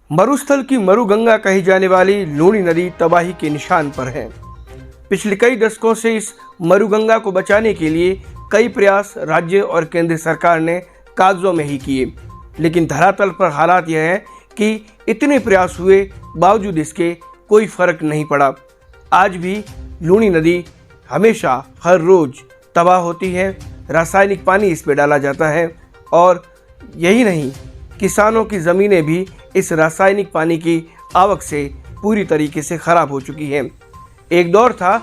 मरुस्थल की मरुगंगा कही जाने वाली लूणी नदी तबाही के निशान पर है। पिछले कई दशकों से इस मरुगंगा को बचाने के लिए कई प्रयास राज्य और केंद्र सरकार ने कागजों में ही किए, लेकिन धरातल पर हालात यह है कि इतने प्रयास हुए बावजूद इसके कोई फर्क नहीं पड़ा। आज भी लूणी नदी हमेशा हर रोज तबाह होती है। रासायनिक पानी इस पे डाला जाता है और यही नहीं, किसानों की ज़मीनें भी इस रासायनिक पानी की आवक से पूरी तरीके से ख़राब हो चुकी हैं। एक दौर था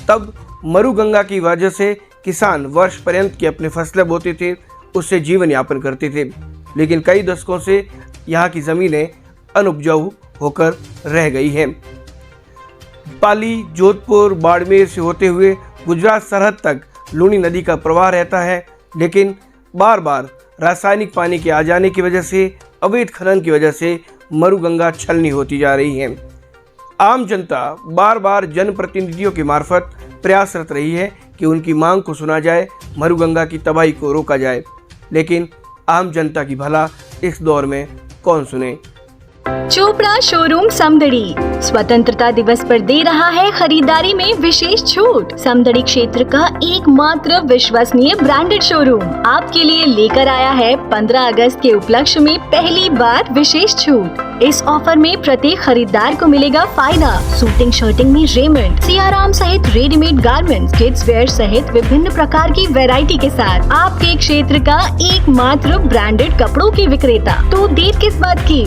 तब मरुगंगा की वजह से किसान वर्ष पर्यंत की अपनी फसलें बोते थे, उससे जीवन यापन करते थे, लेकिन कई दशकों से यहाँ की ज़मीनें अनुपजाऊ होकर रह गई हैं। पाली, जोधपुर, बाड़मेर से होते हुए गुजरात सरहद तक लूणी नदी का प्रवाह रहता है, लेकिन बार बार रासायनिक पानी के आ जाने की वजह से, अवैध खनन की वजह से मरुगंगा छलनी होती जा रही है। आम जनता बार बार जनप्रतिनिधियों के मार्फत प्रयासरत रही है कि उनकी मांग को सुना जाए, मरुगंगा की तबाही को रोका जाए, लेकिन आम जनता की भला इस दौर में कौन सुने। चोपड़ा शोरूम समदड़ी स्वतंत्रता दिवस पर दे रहा है खरीदारी में विशेष छूट। समदड़ी क्षेत्र का एकमात्र विश्वसनीय ब्रांडेड शोरूम आपके लिए लेकर आया है 15 अगस्त के उपलक्ष्य में पहली बार विशेष छूट। इस ऑफर में प्रत्येक खरीदार को मिलेगा फायदा। सूटिंग शर्टिंग में रेमंड, सियाराम सहित रेडीमेड गारमेंट्स, किड्स वेयर सहित विभिन्न प्रकार की वैरायटी के साथ आपके क्षेत्र का एकमात्र ब्रांडेड कपड़ों की विक्रेता। तो देर किस बात की,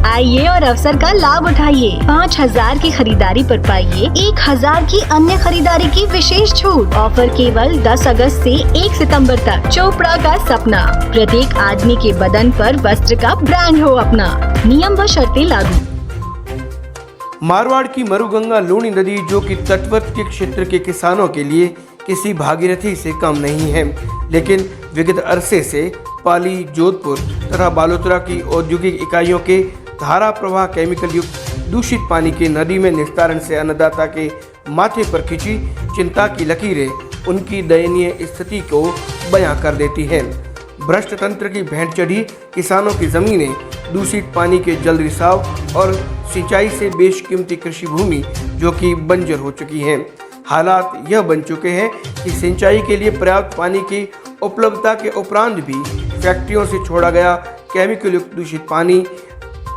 आइए और अवसर का लाभ उठाइए। 5000 की खरीदारी पर पाइए 1000 की अन्य खरीदारी की विशेष छूट। ऑफर केवल 10 अगस्त से 1 सितंबर तक। चोपड़ा का सपना, प्रत्येक आदमी के बदन पर वस्त्र का ब्रांड हो अपना। नियम व शर्तें लागू। मारवाड़ की मरुगंगा लूणी नदी, जो कि तटवर्ती क्षेत्र के किसानों के लिए किसी भागीरथी से कम नहीं है, लेकिन विगत अरसे से पाली, जोधपुर तथा बालोतरा की औद्योगिक इकाइयों के धारा प्रवाह केमिकल युक्त दूषित पानी के नदी में निस्तारण से अन्नदाता के माथे पर खिंची चिंता की लकीरें उनकी दयनीय स्थिति को बयां कर देती हैं। भ्रष्ट तंत्र की भेंट चढ़ी किसानों की जमीनें, दूषित पानी के जल रिसाव और सिंचाई से बेशकीमती कृषि भूमि जो कि बंजर हो चुकी है। हालात यह बन चुके हैं कि सिंचाई के लिए पर्याप्त पानी की उपलब्धता के उपरांत भी फैक्ट्रियों से छोड़ा गया केमिकल युक्त दूषित पानी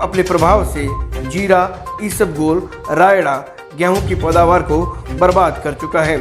अपने प्रभाव से जीरा, ईसबगोल, रायड़ा, गेहूं की पैदावार को बर्बाद कर चुका है।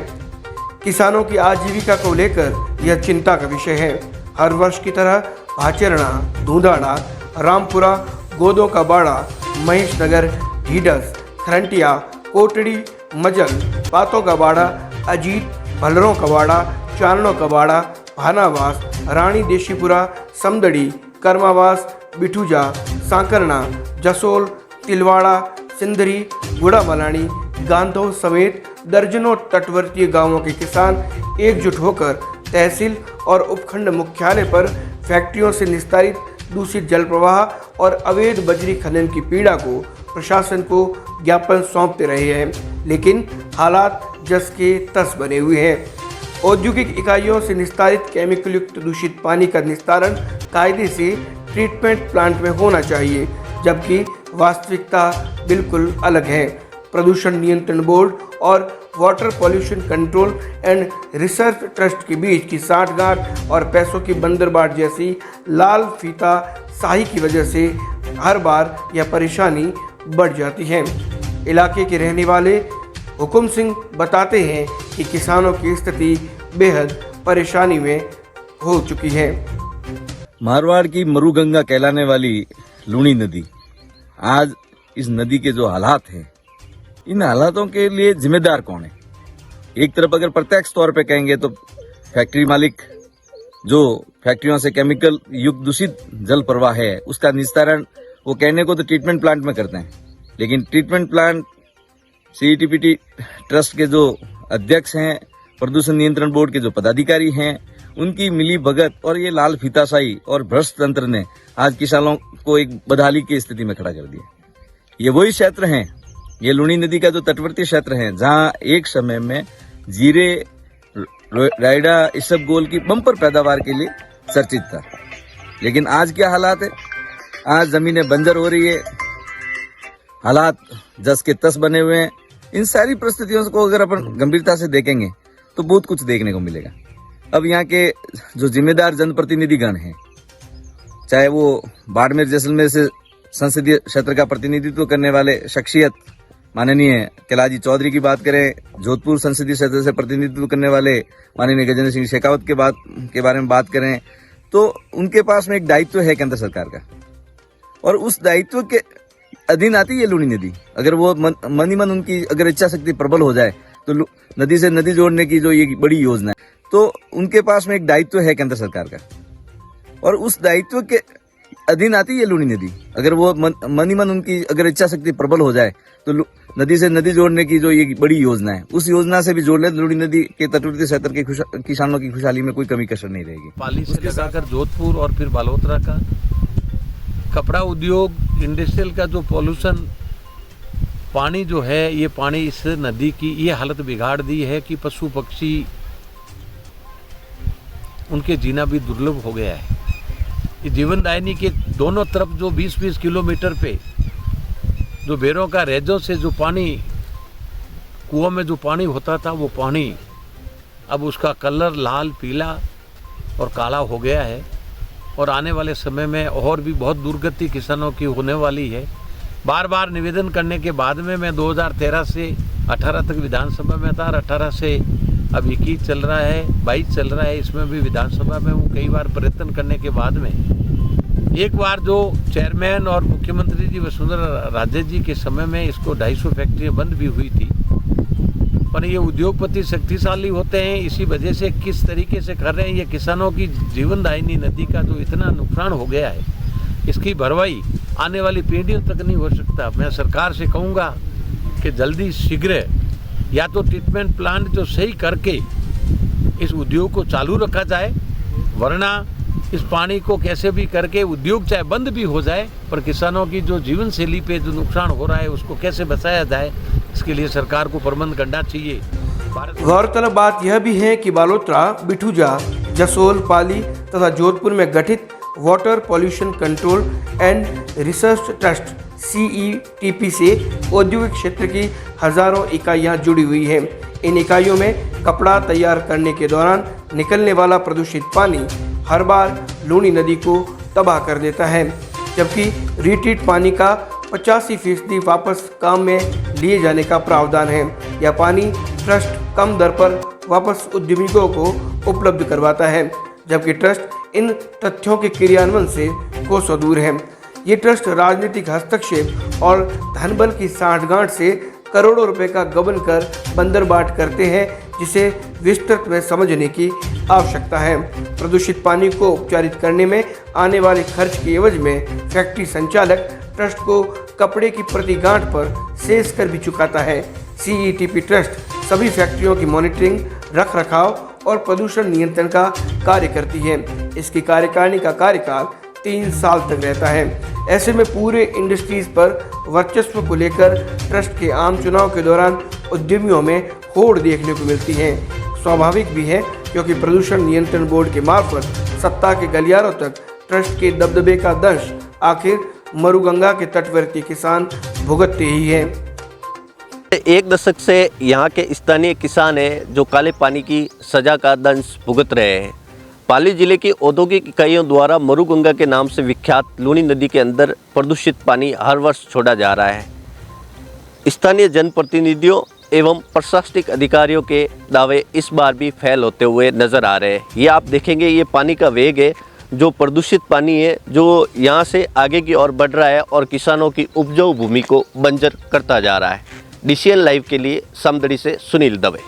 किसानों की आजीविका को लेकर यह चिंता का विषय है। हर वर्ष की तरह भाचेरणा, धूंधाड़ा, रामपुरा, गोदों का बाड़ा, महेशनगर, ढीडस, खरंटिया, कोटड़ी, मजल, पातों का बाड़ा, अजीत, भलरों का बाड़ा, चारणों का बाड़ा, भानावास, रानी देशीपुरा, समदड़ी, कर्मावास, बिठूजा, सांकरना, जसोल, तिलवाड़ा, सिंदरी, गुड़ा मलानी, गांधो समेत दर्जनों तटवर्तीय गांवों के किसान एकजुट होकर तहसील और उपखंड मुख्यालय पर फैक्ट्रियों से निस्तारित दूषित जल प्रवाह और अवैध बजरी खनन की पीड़ा को प्रशासन को ज्ञापन सौंपते रहे हैं, लेकिन हालात जस के तस बने हुए हैं। औद्योगिक इकाइयों से निस्तारित केमिकल युक्त दूषित पानी का निस्तारण कायदे से ट्रीटमेंट प्लांट में होना चाहिए, जबकि वास्तविकता बिल्कुल अलग है। प्रदूषण नियंत्रण बोर्ड और water pollution control and research trust के बीच की साठगांठ और पैसों की बंदरबाट जैसी लाल फीता शाही की वजह से हर बार यह परेशानी बढ़ जाती है। इलाके के रहने वाले हुकुम सिंह बताते हैं कि किसानों की स्थिति बेहद परेशानी में हो चुकी है। मारवाड़ की मरुगंगा कहलाने वाली लूणी नदी, आज इस नदी के जो हालात हैं, इन हालातों के लिए जिम्मेदार कौन है? एक तरफ अगर प्रत्यक्ष तौर पे कहेंगे तो फैक्ट्री मालिक, जो फैक्ट्रियों से केमिकल युक्त दूषित जल प्रवाह है उसका निस्तारण वो कहने को तो ट्रीटमेंट प्लांट में करते हैं, लेकिन ट्रीटमेंट प्लांट सीईटीपीटी ट्रस्ट के जो अध्यक्ष हैं, प्रदूषण नियंत्रण बोर्ड के जो पदाधिकारी हैं, उनकी मिली भगत और ये लाल फीताशाही और भ्रष्ट तंत्र ने आज किसानों को एक बदहाली की स्थिति में खड़ा कर दिया। ये वही क्षेत्र हैं, ये लूणी नदी का जो तटवर्ती क्षेत्र है, जहां एक समय में जीरे, रायडा, इसबगोल की बम्पर पैदावार के लिए चर्चित था, लेकिन आज क्या हालात है? आज जमीनें बंजर हो रही है, हालात जस के तस बने हुए हैं। इन सारी परिस्थितियों को अगर अपन गंभीरता से देखेंगे तो बहुत कुछ देखने को मिलेगा। अब यहाँ के जो जिम्मेदार जनप्रतिनिधिगण हैं, चाहे वो बाड़मेर जैसलमेर से संसदीय क्षेत्र का प्रतिनिधित्व करने वाले शख्सियत माननीय कैलाश चौधरी की बात करें, जोधपुर संसदीय क्षेत्र से प्रतिनिधित्व करने वाले माननीय गजेंद्र सिंह शेखावत के बारे में बात करें, तो उनके पास में एक दायित्व है केंद्र सरकार का, और उस दायित्व के अधीन आती है लूनी नदी। अगर वो मन ही मन उनकी अगर इच्छा शक्ति प्रबल हो जाए तो नदी से नदी जोड़ने की जो ये बड़ी योजना है, तो उनके पास में एक दायित्व है केंद्र सरकार का, और उस दायित्व के अधीन आती है लूनी नदी। अगर वो मन ही मन उनकी अगर इच्छा शक्ति प्रबल हो जाए तो नदी से नदी जोड़ने की जो ये बड़ी योजना है, उस योजना से भी जोड़ ले लूनी नदी के तटवर्ती क्षेत्र के किसानों की खुशहाली में कोई कमी कसर नहीं रहेगी। पाली से लगाकर जोधपुर और फिर बालोतरा का कपड़ा उद्योग, इंडस्ट्रियल का जो पॉल्यूशन, पानी जो है, ये पानी इस नदी की ये हालत बिगाड़ दी है कि पशु पक्षी उनके जीना भी दुर्लभ हो गया है। ये जीवनदायिनी के दोनों तरफ जो 20-20 किलोमीटर पे जो बेरों का रेजों से जो पानी, कुओं में जो पानी होता था, वो पानी अब उसका कलर लाल, पीला और काला हो गया है, और आने वाले समय में और भी बहुत दुर्गति किसानों की होने वाली है। बार बार निवेदन करने के बाद में मैं 2013 से 18 तक विधानसभा में था, और 18 से अब 21 चल रहा है, 22 चल रहा है, इसमें भी विधानसभा में हूँ। कई बार प्रयत्न करने के बाद में एक बार जो चेयरमैन और मुख्यमंत्री जी वसुंधरा राजे जी के समय में इसको 250 फैक्ट्रियाँ बंद भी हुई थी, पर ये उद्योगपति शक्तिशाली होते हैं, इसी वजह से किस तरीके से कर रहे हैं। ये किसानों की जीवनदायिनी नदी का जो इतना नुकसान हो गया है, इसकी भरवाई आने वाली पीढ़ियों तक नहीं हो सकता। मैं सरकार से कहूँगा कि जल्दी शीघ्र या तो ट्रीटमेंट प्लांट जो सही करके इस उद्योग को चालू रखा जाए, वरना इस पानी को कैसे भी करके उद्योग चाहे बंद भी हो जाए, पर किसानों की जो जीवन शैली पे जो नुकसान हो रहा है उसको कैसे बचाया जाए, इसके लिए सरकार को प्रबंध करना चाहिए। गौरतलब बात यह भी है कि बालोतरा, बिठूजा, जसोल, पाली तथा जोधपुर में गठित water pollution control and research trust CETP से औद्योगिक क्षेत्र की हजारों इकाइयां जुड़ी हुई हैं। इन इकाइयों में कपड़ा तैयार करने के दौरान निकलने वाला प्रदूषित पानी हर बार लूनी नदी को तबाह कर देता है, जबकि रिट्रीट पानी का 85% वापस काम में लिए जाने का प्रावधान है। यह पानी ट्रस्ट कम दर पर वापस उद्यमियों को उपलब्ध करवाता है, जबकि ट्रस्ट इन तथ्यों के क्रियान्वयन से कोसों दूर है। ये ट्रस्ट राजनीतिक हस्तक्षेप और धनबल की सांठगांठ से करोड़ों रुपए का गबन कर बंदरबाट करते हैं, जिसे विस्तृत में समझने की आवश्यकता है। प्रदूषित पानी को उपचारित करने में आने वाले खर्च के एवज में फैक्ट्री संचालक ट्रस्ट को कपड़े की प्रति गांठ पर सेस कर भी चुकाता है। CETP ट्रस्ट सभी फैक्ट्रियों की मॉनिटरिंग, रख रखाव और प्रदूषण नियंत्रण का कार्य करती है। इसकी कार्यकारिणी का कार्यकाल 3 साल तक रहता है। ऐसे में पूरे इंडस्ट्रीज पर वर्चस्व को लेकर ट्रस्ट के आम चुनाव के दौरान उद्यमियों में होड़ देखने को मिलती है। स्वाभाविक भी है, क्योंकि प्रदूषण नियंत्रण बोर्ड के मार्फत सत्ता के गलियारों तक ट्रस्ट के दबदबे का दंश आखिर मरुगंगा के तटवर्ती किसान भुगतते ही हैं। एक दशक से यहाँ के स्थानीय किसान हैं जो काले पानी की सजा का दंश भुगत रहे हैं। पाली जिले की औद्योगिक इकाइयों द्वारा मरुगंगा के नाम से विख्यात लूनी नदी के अंदर प्रदूषित पानी हर वर्ष छोड़ा जा रहा है। स्थानीय जनप्रतिनिधियों एवं प्रशासनिक अधिकारियों के दावे इस बार भी फेल होते हुए नजर आ रहे हैं। ये आप देखेंगे, ये पानी का वेग है, जो प्रदूषित पानी है, जो यहाँ से आगे की ओर बढ़ रहा है और किसानों की उपजाऊ भूमि को बंजर करता जा रहा है। DCN लाइव के लिए समदड़ी से सुनील दवे।